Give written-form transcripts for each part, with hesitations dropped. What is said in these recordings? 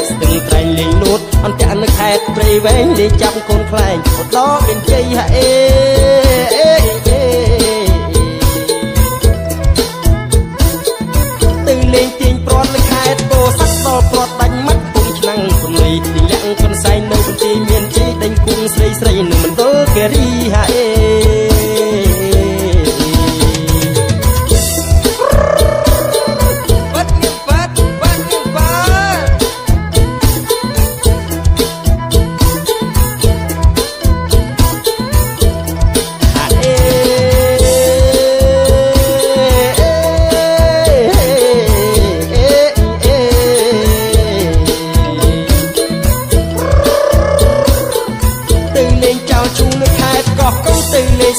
ស្ទឹងត្រែងលេងលូតអន្តៈនៅខេត្តព្រៃវែងលេងចាប់កូនខ្លែងឧត្តរមានជ័យហាអេទៅលេងទាញព្រាត់នៅខេត្តពោធិ៍សាត់ដល់ព្រាត់ដាច់មាត់ពុំឆ្នាំងព្រំលីទីលាក់កន្សែងនៅបន្ទាយមានជ័យដេញគុំស្រីស្រីនៅមណ្ឌលគិរីហាអេ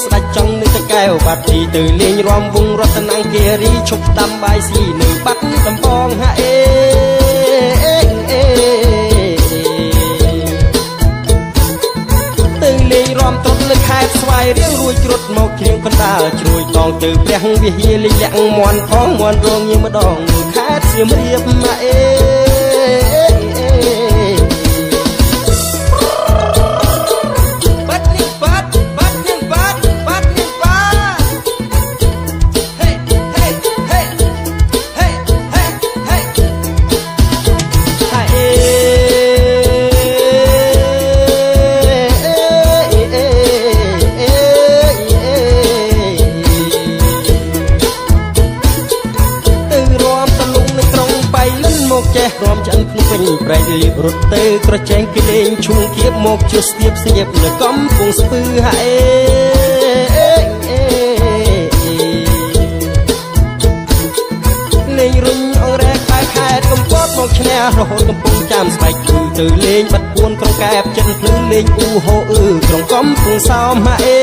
ស្ដាច់ចង់នៅតែកែវបាត់ទីទៅលេងរំវងរតនគិរីឈប់ដាំបាយស៊ីនៅបាត់ដំបងហាអេទៅលេងរំត្រត់នៅខេត្តស្វាយរៀងរួចជ្រុតមកជ្រៀងកណ្ដាលជ្រួយតងទៅព្រះវិហារលេងលាក់មន់ផងមន់រងញៀមម្ដងនៅខេត្តសៀមរាបហាអេចេះរំឆ្អិនភ្នំពេញប្រែកលៀបរត់ទៅក្រចែងគេលេងឈួងគៀបមកជួស្ទាបស្ញាប់នៅកំពង់ស្ពឺហាអេលេងរុញអងរែកបែកខេត្តកំពតមកឈ្នះរហូតកំពង់ចាំស្បែកគឺទៅលេងបាត់ពួនក្រុងកែបចិនភ្លឺលេងអ៊ូហូអឺក្រុងកំពង់សោមហាអេ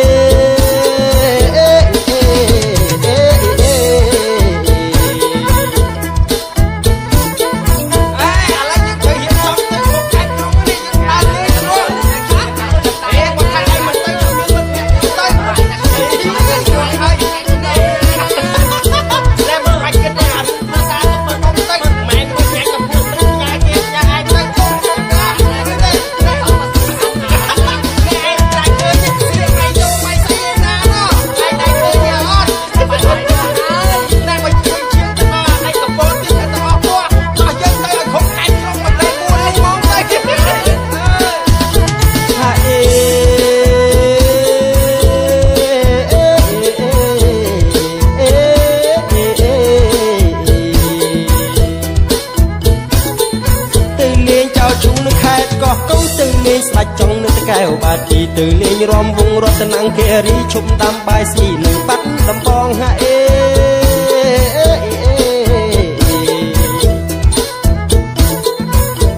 ស្ដាច់ចង់នៅតែកែវបាត់ទីទៅលេងរំវងរតនគិរីឈប់ដាំបាយស៊ីនៅបាត់ដំបងហាអេ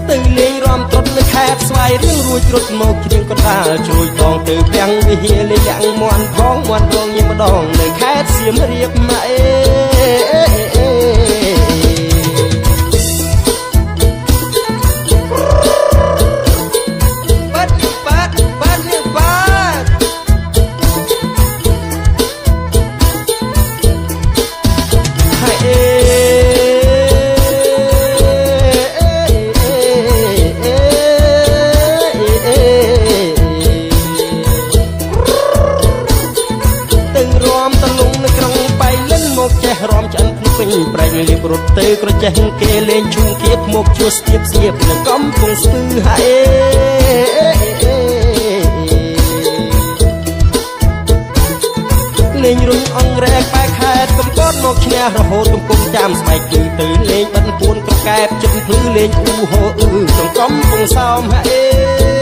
ទៅលេងរំត្រត់នៅខេត្តស្វាយរៀងរួចជ្រុតមកជ្រៀងកណ្ដាលជ្រួយតងទៅព្រះវិហារលេងលាក់មន់ផងមន់រងញៀមម្ដងនៅខេត្តសៀមរាបម៉ាអេរំឆ្អិនភ្នំពេញប្រែកលៀបរត់ទៅក្រចេះគេលេងឈួងគៀបមកជួស្ទាបស្ញាប់នៅកំពង់ស្ពឺហាអេលេងរុញអងរែកបែកខេត្តកំពតមកឈ្នះរហូតកំពុងចាំស្បែកគឺទៅលេងបាត់ពួនក្រកែបចិត្តភ្លឺលេងអ៊ូហូអឺក្នុងកំពង់សោមហាអេ